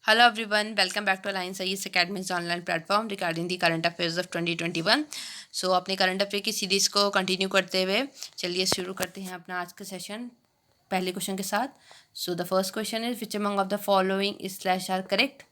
Hello everyone, welcome back to Alliance IAS Academy's online platform regarding the current affairs of 2021. So अपने current affair की series को continue करते हुए चलिए शुरू करते हैं अपना आज का सेशन पहले क्वेश्चन के साथ. So the first question is which among of the following is slash are correct?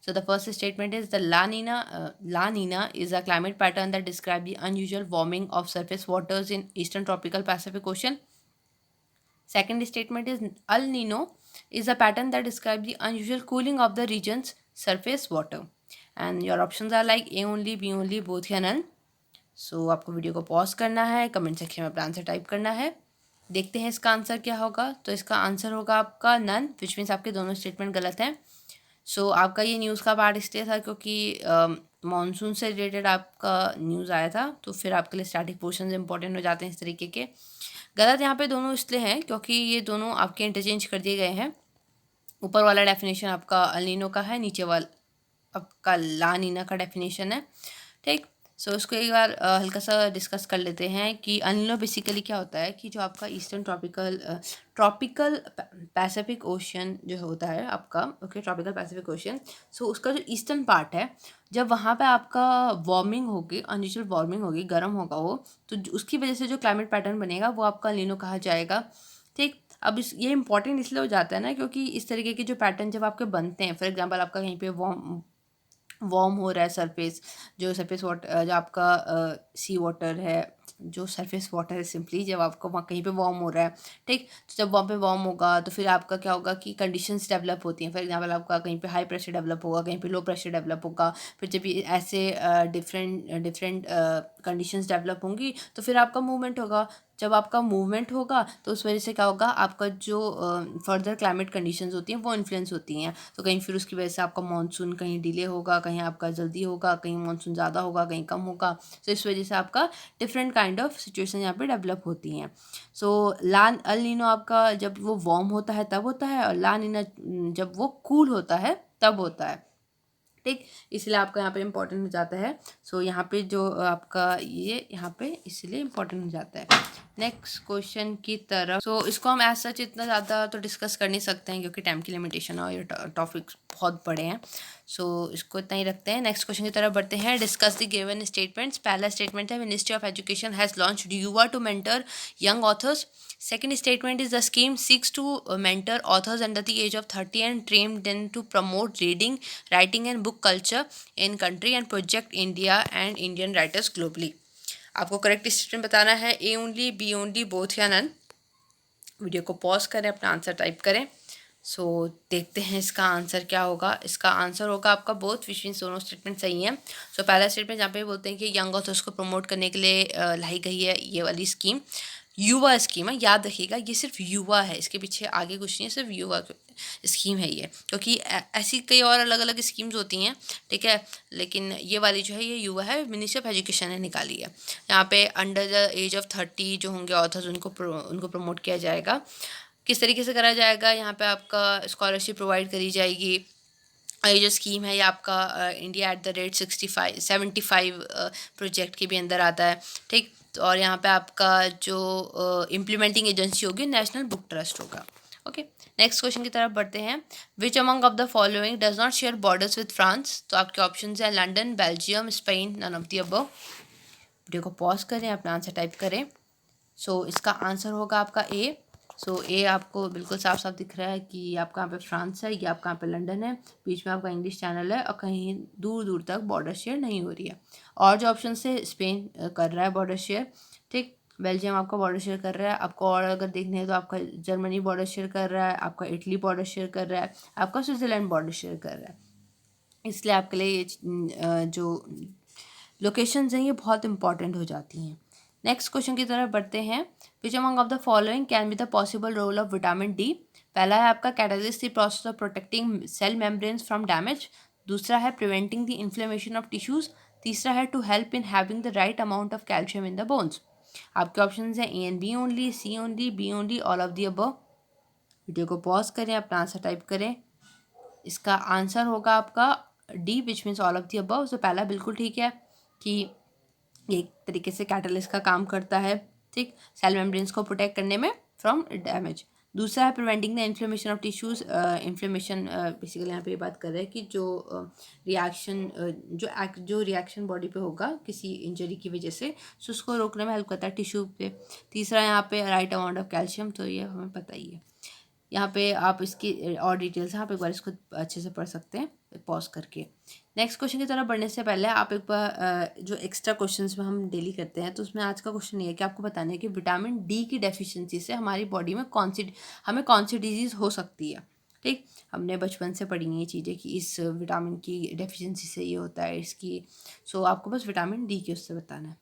So the first statement is the La Nina is a climate pattern that describes the unusual warming of surface waters in eastern tropical Pacific Ocean. Second statement is El Nino is a pattern that describes the unusual cooling of the region's surface water. And your options are like A only, B only, both या none. So आपको video को pause करना है, comment section में अपना answer type करना है. देखते हैं इसका आंसर क्या होगा. तो इसका आंसर होगा आपका नन, विच मीन्स आपके दोनों स्टेटमेंट गलत हैं. सो आपका ये न्यूज़ का पार्ट इसलिए था क्योंकि मानसून से रिलेटेड आपका न्यूज़ आया था, तो फिर आपके लिए स्टैटिक पोर्शन इंपॉर्टेंट हो जाते हैं इस तरीके के. गलत यहाँ पे दोनों इसलिए हैं क्योंकि ये दोनों आपके इंटरचेंज कर दिए गए हैं. ऊपर वाला डेफिनेशन आपका अल नीनो का है, नीचे वाला आपका ला नीना का डेफिनेशन है. ठीक, सो इसको एक बार हल्का सा डिस्कस कर लेते हैं कि अल नीनो बेसिकली क्या होता है कि जो आपका ईस्टर्न ट्रॉपिकल पैसिफिक ओशन जो होता है आपका, ओके, ट्रॉपिकल पैसिफिक ओशन. सो उसका जो ईस्टर्न पार्ट है, जब वहाँ पे आपका वार्मिंग होगी, अनयूजुअल वार्मिंग होगी, गर्म होगा वो, तो उसकी वजह से जो क्लाइमेट पैटर्न बनेगा वो आपका लीनो कहा जाएगा. ठीक, अब ये इंपॉर्टेंट इसलिए हो जाता है ना क्योंकि इस तरीके के जो पैटर्न जब आपके बनते हैं, फॉर एग्जांपल आपका कहीं पे वार्म हो रहा है सरफेस, जो सरफेस वाटर जो आपका सी वाटर है, जो सरफेस वाटर है सिंपली, जब आपको वहाँ कहीं पे वार्म हो रहा है, ठीक, तो जब वहाँ पे वार्म होगा तो फिर आपका क्या होगा कि कंडीशंस डेवलप होती हैं. फॉर एग्जांपल आपका कहीं पे हाई प्रेशर डेवलप होगा, कहीं पे लो प्रेशर डेवलप होगा. फिर जब ये ऐसे डिफरेंट कंडीशंस डेवलप होंगी तो फिर आपका मूवमेंट होगा. जब आपका मूवमेंट होगा तो उस वजह से क्या होगा, आपका जो फर्दर क्लाइमेट कंडीशंस होती हैं वो इन्फ्लुएंस होती हैं. तो कहीं फिर उसकी वजह से आपका मानसून कहीं डिले होगा, कहीं आपका जल्दी होगा, कहीं मानसून ज़्यादा होगा, कहीं कम होगा. तो इस वजह से आपका डिफरेंट काइंड ऑफ सिचुएशन यहाँ पे डेवलप होती हैं. सो अल नीनो आपका जब वो वार्म होता है तब होता है, और ला नीना जब वो कूल होता है तब होता है. ठीक, इसलिए आपका यहाँ पे इम्पोर्टेंट हो जाता है. सो यहाँ पे जो आपका ये यहाँ पे इसलिए इम्पोर्टेंट हो जाता है. नेक्स्ट क्वेश्चन की तरफ. सो इसको हम एज सच इतना ज़्यादा तो डिस्कस कर नहीं सकते हैं क्योंकि टाइम की लिमिटेशन और ये टॉपिक्स बहुत बड़े हैं. सो इसको इतना ही रखते हैं. नेक्स्ट क्वेश्चन की तरफ बढ़ते हैं. Discuss the given statements. पहला स्टेटमेंट है ministry of education has launched Yuva to mentor young authors. Second statement is the scheme seeks to mentor authors under the age of 30 and train them to promote reading, writing and book culture in country and project India and Indian writers globally. आपको correct statement बताना है, A only, B only, both या none. Video को pause करें, अपना answer type करें. सो देखते हैं इसका आंसर क्या होगा. इसका आंसर होगा आपका बोथ, विच मीन्स दोनों स्टेटमेंट सही हैं. सो पहला स्टेटमेंट जहाँ पे बोलते हैं कि यंग ऑथर्स को प्रमोट करने के लिए लाई गई है ये वाली स्कीम. युवा स्कीम है, याद रखिएगा, ये सिर्फ युवा है, इसके पीछे आगे कुछ नहीं है, सिर्फ युवा स्कीम है ये. क्योंकि ऐसी कई और अलग अलग स्कीम्स होती हैं, ठीक है, लेकिन ये वाली जो है ये युवा है, मिनिस्ट्री ऑफ एजुकेशन ने निकाली है. यहाँ पे अंडर द एज ऑफ 30 जो होंगे ऑथर्स उनको प्रमोट किया जाएगा. किस तरीके से करा जाएगा, यहाँ पे आपका स्कॉलरशिप प्रोवाइड करी जाएगी. ये जो स्कीम है ये आपका India at the rate 75 project के भी अंदर आता है. ठीक, तो और यहाँ पे आपका जो इम्प्लीमेंटिंग एजेंसी होगी नेशनल बुक ट्रस्ट होगा. ओके, नेक्स्ट क्वेश्चन की तरफ बढ़ते हैं. Which among of the following does not share borders with France. तो आपके ऑप्शन हैं London, Belgium, Spain, none of the above. Video को पॉज करें, अपना आंसर टाइप करें. सो इसका आंसर होगा आपका ए. सो ए आपको बिल्कुल साफ साफ दिख रहा है कि आपका यहाँ पे फ्रांस है, ये आपका यहाँ पे लंदन है, बीच में आपका इंग्लिश चैनल है और कहीं दूर दूर तक बॉर्डर शेयर नहीं हो रही है. और जो ऑप्शन से स्पेन कर रहा है बॉर्डर शेयर, ठीक, बेल्जियम आपका बॉर्डर शेयर कर रहा है. आपको और अगर देखने हैं तो आपका जर्मनी बॉर्डर शेयर कर रहा है, आपका इटली बॉर्डर शेयर कर रहा है, आपका स्विट्ज़रलैंड बॉर्डर शेयर कर रहा है. इसलिए आपके लिए ये जो लोकेशंस हैं ये बहुत इंपॉर्टेंट हो जाती हैं. नेक्स्ट क्वेश्चन की तरफ बढ़ते हैं. Which among of the following can be the possible role of vitamin D. पहला है आपका catalyst the process of protecting cell membranes from damage. दूसरा है preventing the inflammation of tissues. तीसरा है to help in having the right amount of calcium in the bones. आपके option हैं A and B only, C only, B only, all of the above. Video को pause करें, अपना answer type करें. इसका answer होगा आपका D, which means all of the above. तो पहला बिल्कुल ठीक है कि एक तरीके से कैटलिस्ट का काम करता है, ठीक, सेल मेम्ब्रेन्स को प्रोटेक्ट करने में फ्रॉम डैमेज. दूसरा है preventing the inflammation of tissues. Inflammation basically यहाँ पे ये बात कर रहे हैं कि जो रिएक्शन जो रिएक्शन बॉडी पे होगा किसी इंजरी की वजह से, सो उसको रोकने में हेल्प करता है टिश्यू पे। तीसरा यहाँ पे राइट अमाउंट ऑफ कैल्शियम, तो ये हमें पता ही है। यहाँ पे आप इसकी और डिटेल्स हैं, आप एक बार इसको अच्छे से पढ़ सकते हैं पॉज करके। नेक्स्ट क्वेश्चन की तरफ बढ़ने से पहले आप एक बार जो एक्स्ट्रा क्वेश्चंस में हम डेली करते हैं, तो उसमें आज का क्वेश्चन ये है कि आपको बताना है कि विटामिन डी की डेफिशिएंसी से हमारी बॉडी में हमें कौन सी डिजीज़ हो सकती है। ठीक, हमने बचपन से पढ़ी ये चीज़ें कि इस विटामिन की डेफिशिएंसी से ये होता है इसकी, सो आपको बस विटामिन डी के उससे बताना है।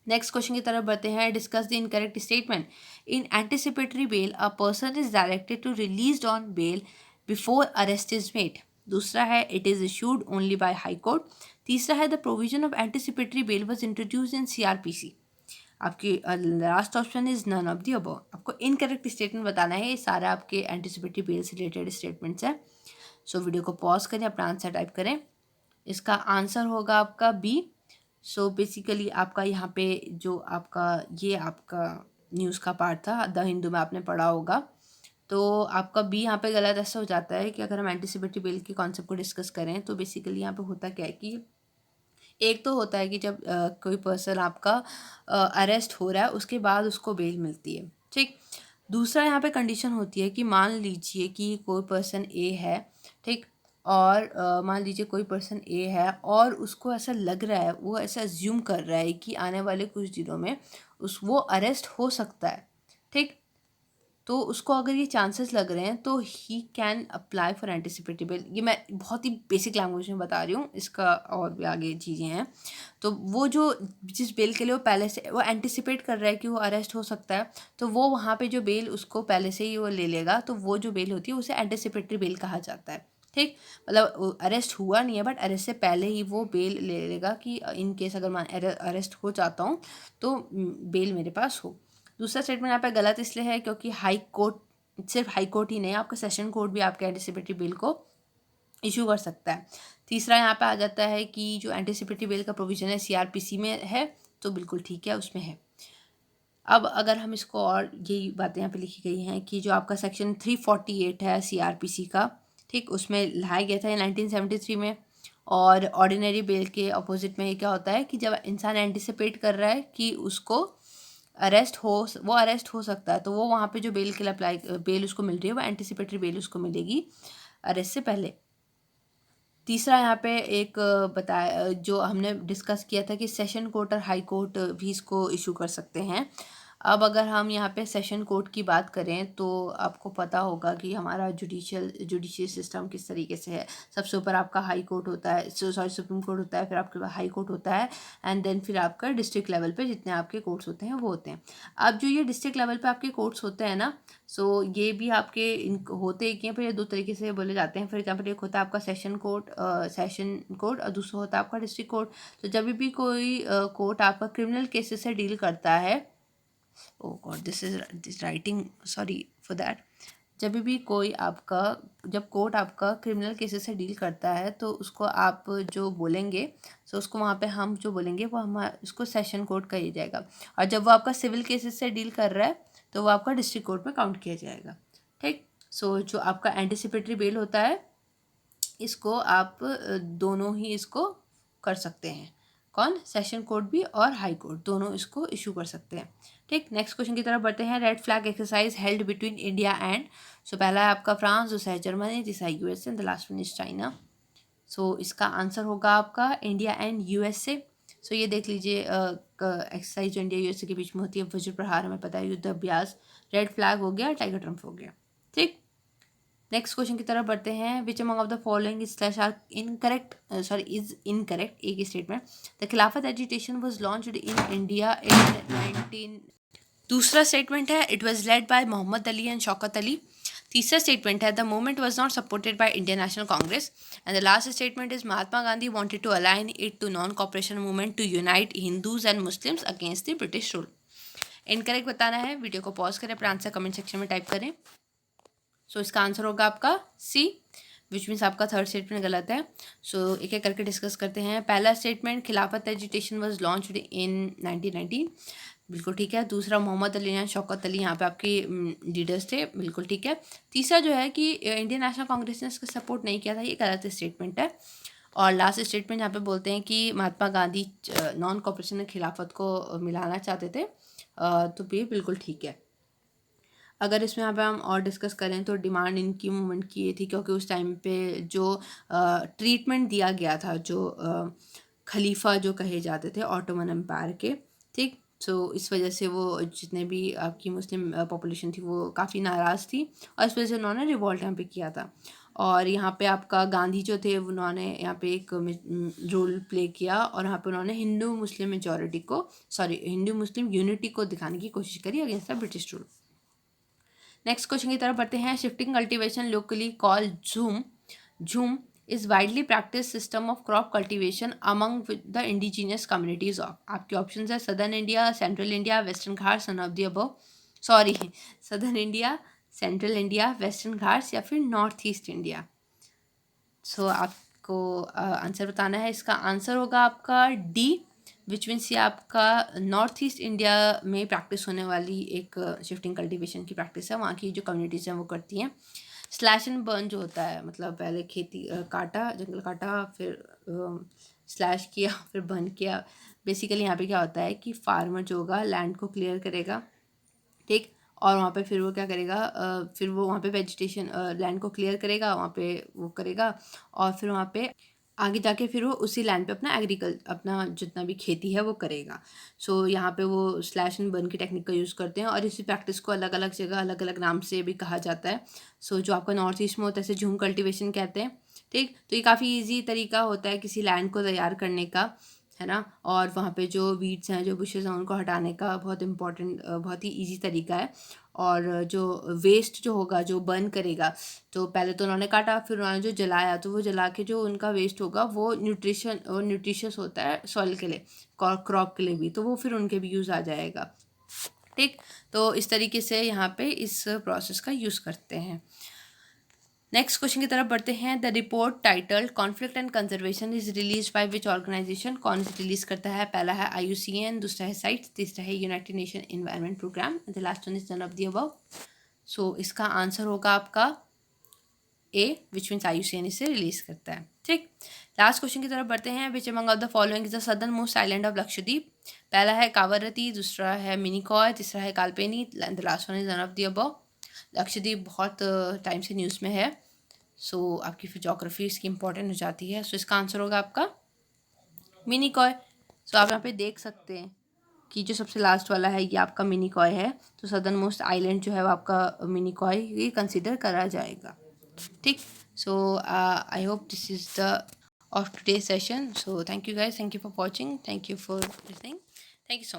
नेक्स्ट क्वेश्चन की तरफ बढ़ते हैं। Discuss the incorrect statement. In anticipatory bail a person is directed to released on bail before arrest is made. दूसरा है it is issued only by high court. तीसरा है the provision of anticipatory bail was introduced in CrPC. आपकी last option is none of the above. आपको incorrect statement बताना है। ये सारा आपके एंटिसिपेटरी बेल से रिलेटेड स्टेटमेंट्स हैं। सो वीडियो को पॉज करें, अपना आंसर टाइप करें। इसका आंसर होगा आपका बी। सो बेसिकली आपका यहाँ पे जो आपका न्यूज़ का पार्ट था द हिंदू में आपने पढ़ा होगा, तो आपका बी यहाँ पे गलत ऐसा हो जाता है कि अगर हम एंटिसिपेटरी बेल के कॉन्सेप्ट को डिस्कस करें तो बेसिकली यहाँ पे होता क्या है कि एक तो होता है कि जब कोई पर्सन आपका अरेस्ट हो रहा है उसके बाद उसको बेल मिलती है। ठीक, दूसरा यहाँ पे कंडीशन होती है कि मान लीजिए कि कोई पर्सन ए है, ठीक, और मान लीजिए कोई पर्सन ए है और उसको ऐसा लग रहा है, वो ऐसा अज्यूम कर रहा है कि आने वाले कुछ दिनों में वो अरेस्ट हो सकता है। ठीक, तो उसको अगर ये चांसेस लग रहे हैं तो he can apply for anticipatory bell. ये मैं बहुत ही बेसिक लैंग्वेज में बता रही हूँ, इसका और भी आगे चीज़ें हैं। तो वो जो जिस बेल के लिए वो पहले से वो एंटिसिपेट कर रहा है कि वो अरेस्ट हो सकता है, तो वो वहाँ पे जो बेल उसको पहले से ही वो ले लेगा, तो वो जो बेल होती है उसे एंटिसिपेटरी बेल कहा जाता है। ठीक, मतलब अरेस्ट हुआ नहीं है बट अरेस्ट से पहले ही वो बेल ले लेगा कि इन केस अगर मैं अरेस्ट हो जाता हूँ तो बेल मेरे पास हो। दूसरा स्टेटमेंट यहाँ पे गलत इसलिए है क्योंकि हाई कोर्ट, सिर्फ हाई कोर्ट ही नहीं, आपका सेशन कोर्ट भी आपके एंटिसिपेटरी बिल को इशू कर सकता है। तीसरा यहाँ पे आ जाता है कि जो एंटिसिपेटरी बिल का प्रोविजन है सीआरपीसी में है, तो बिल्कुल ठीक है, उसमें है। अब अगर हम इसको और यही बातें यहाँ पे लिखी गई हैं कि जो आपका सेक्शन 348 है सीआरपीसी का, ठीक, उसमें लाया गया था 1973 में। और ऑर्डिनरी बेल के अपोजिट में ये क्या होता है कि जब इंसान एंटिसिपेट कर रहा है कि उसको वो अरेस्ट हो सकता है, तो वो वहाँ पे जो बेल के लिए बेल उसको मिल रही है वो एंटिसिपेटरी बेल उसको मिलेगी अरेस्ट से पहले। तीसरा यहाँ पे एक बताया जो हमने डिस्कस किया था कि सेशन कोर्ट और हाई कोर्ट भी इसको इशू कर सकते हैं। अब अगर हम यहाँ पे सेशन कोर्ट की बात करें तो आपको पता होगा कि हमारा जुडिशियल सिस्टम किस तरीके से है। सबसे ऊपर आपका हाई कोर्ट होता है, सुप्रीम कोर्ट होता है, फिर आपके पास हाई कोर्ट होता है, एंड देन फिर आपका डिस्ट्रिक्ट लेवल पे जितने आपके कोर्ट्स होते हैं वो होते हैं। अब जो ये डिस्ट्रिक्ट लेवल पे आपके कोर्ट्स होते हैं ना, सो ये भी आपके होते एक हैं, फिर ये दो तरीके से बोले जाते हैं। फॉर एग्जाम्पल एक होता है आपका सेशन कोर्ट और दूसरा होता है आपका डिस्ट्रिक्ट कोर्ट। तो जब भी कोई कोर्ट आपका क्रिमिनल केसेस से डील करता है, oh God this writing, sorry for that. जब कोर्ट आपका क्रिमिनल केसेस से डील करता है तो उसको आप जो बोलेंगे, तो उसको वहाँ पे हम जो बोलेंगे वो उसको सेशन कोर्ट कहा जाएगा। और जब वो आपका सिविल केसेस से डील कर रहा है तो वो आपका डिस्ट्रिक्ट कोर्ट में काउंट किया जाएगा। ठीक, सो जो आपका एंटिसिपेटरी बेल होता है इसको आप दोनों ही इसको कर सकते हैं। कौन? सेशन कोर्ट भी और हाई कोर्ट दोनों इसको इशू कर सकते हैं। ठीक, नेक्स्ट क्वेश्चन की तरफ बढ़ते हैं। Red flag exercise held between India and, so पहला है आपका फ्रांस, दूसरा है जर्मनी, तीसरा है USA, the last one is China. So इसका आंसर होगा आपका इंडिया एंड यूएसए। सो ये देख लीजिए एक्सरसाइज जो इंडिया यूएसए के बीच में होती है, वज्र प्रहार हमें पता है, युद्ध अभ्यास, रेड फ्लैग हो गया, टाइगर ट्रम्प हो गया। ठीक, नेक्स्ट क्वेश्चन की तरफ बढ़ते हैं। Which among of the following is incorrect. एक statement, the Khilafat agitation was launched in India in 19। दूसरा स्टेटमेंट है it was led by Mohammad Ali and Shaukat Ali. तीसरा स्टेटमेंट है the movement was not supported by Indian National Congress. And the last statement is Mahatma Gandhi wanted to align it to non cooperation movement to unite Hindus and Muslims against the British rule. Incorrect बताना है, video को pause करें, अपना answer comment section में type करें। सो इसका answer होगा आपका सी, विच मीन्स आपका थर्ड स्टेटमेंट गलत है। सो एक एक करके डिस्कस करते हैं। पहला स्टेटमेंट, खिलाफत एजिटेशन वाज लॉन्च्ड इन 1919। बिल्कुल ठीक है। दूसरा मोहम्मद अली या शौकत अली यहाँ पे आपके लीडर्स थे, बिल्कुल ठीक है। तीसरा जो है कि इंडियन नेशनल कांग्रेस ने इसका सपोर्ट नहीं किया था, ये गलत स्टेटमेंट है। और लास्ट स्टेटमेंट यहाँ पे बोलते हैं कि महात्मा गांधी नॉन कॉपरेशन खिलाफत को मिलाना चाहते थे, तो ये बिल्कुल ठीक है। अगर इसमें यहाँ पे हम और डिस्कस करें तो डिमांड इनकी मूवमेंट की ये थी क्योंकि उस टाइम पे जो ट्रीटमेंट दिया गया था जो खलीफा जो कहे जाते थे ऑटोमन एम्पायर के, ठीक। सो इस वजह से वो जितने भी आपकी मुस्लिम पॉपुलेशन थी वो काफ़ी नाराज़ थी और इस वजह से उन्होंने रिवॉल्ट यहाँ पे किया था। और यहाँ पे आपका गांधी जो थे उन्होंने यहाँ पे एक रोल प्ले किया और यहाँ पे उन्होंने हिंदू मुस्लिम मेजॉरिटी को हिंदू मुस्लिम यूनिटी को दिखाने की कोशिश करी against the British rule. Next question की तरफ बढ़ते हैं। Shifting cultivation locally call jhum is widely practice system of crop cultivation among the indigenous communities of. आपके ऑप्शन है southern India, central India, Western Ghats, none of the above. Sorry, southern India, central India, Western Ghats या फिर north east India. सो आपको answer बताना है। इसका answer होगा आपका डी, विच मीन्स ये आपका नॉर्थ ईस्ट इंडिया में प्रैक्टिस होने वाली एक शिफ्टिंग कल्टीवेशन की प्रैक्टिस है। वहाँ की जो कम्युनिटीज़ हैं वो करती हैं। स्लैश एंड बर्न जो होता है, मतलब पहले खेती काटा, जंगल काटा, फिर स्लैश किया, फिर बर्न किया। बेसिकली यहाँ पे क्या होता है कि फार्मर जो होगा लैंड को क्लियर करेगा, ठीक। और वहाँ पे फिर वो क्या करेगा, फिर वो वहाँ पे वेजिटेशन लैंड को क्लियर करेगा, वहाँ पे वो करेगा और फिर वहाँ पे आगे जाके फिर वो उसी लैंड पे अपना जितना भी खेती है वो करेगा। सो यहाँ पे वो स्लैश एंड बर्न की टेक्निक का यूज़ करते हैं और इसी प्रैक्टिस को अलग अलग जगह अलग अलग नाम से भी कहा जाता है। सो जो आपका नॉर्थ ईस्ट में होता है इसे झूम कल्टिवेशन कहते हैं, ठीक। तो ये काफ़ी ईजी तरीका होता है किसी लैंड को तैयार करने का, है ना। और वहाँ पे जो वीड्स हैं, जो बुशेस हैं, उनको हटाने का बहुत इम्पॉर्टेंट, बहुत ही इजी तरीका है। और जो वेस्ट जो होगा जो बर्न करेगा, तो पहले तो उन्होंने काटा, फिर उन्होंने जो जलाया, तो वो जला के जो उनका वेस्ट होगा वो न्यूट्रिशियस होता है सॉइल के लिए, क्रॉप के लिए भी, तो वो फिर उनके भी यूज़ आ जाएगा, ठीक। तो इस तरीके से यहाँ पे इस प्रोसेस का यूज़ करते हैं। नेक्स्ट क्वेश्चन की तरफ बढ़ते हैं। The report titled conflict and conservation is release by which organization. कौन से रिलीज करता है? पहला है IUCN, दूसरा है साइट्स, तीसरा है United Nation environment program, the last one is none of the above. So इसका आंसर होगा आपका ए, विच मीन्स IUCN इसे रिलीज करता है, ठीक। लास्ट क्वेश्चन की तरफ बढ़ते हैं। Which among of the following is the southern most island of Lakshadweep. पहला है कावरती, दूसरा है मिनिकॉय, तीसरा है Kalpeni, the last one is none of the above. Lakshadweep बहुत टाइम से न्यूज़ में है, सो आपकी फिर जोग्राफी इसकी इंपॉर्टेंट हो जाती है। सो इसका आंसर होगा आपका मिनिकॉय। सो आप यहाँ पे देख सकते हैं कि जो सबसे लास्ट वाला है ये आपका मिनिकॉय है, तो सदर्न मोस्ट आइलैंड जो है वो आपका मिनिकॉय ये कंसिडर करा जाएगा, ठीक। So I hope this is the of today session. So thank you guys, thank you for watching, thank you for listening, thank you so much.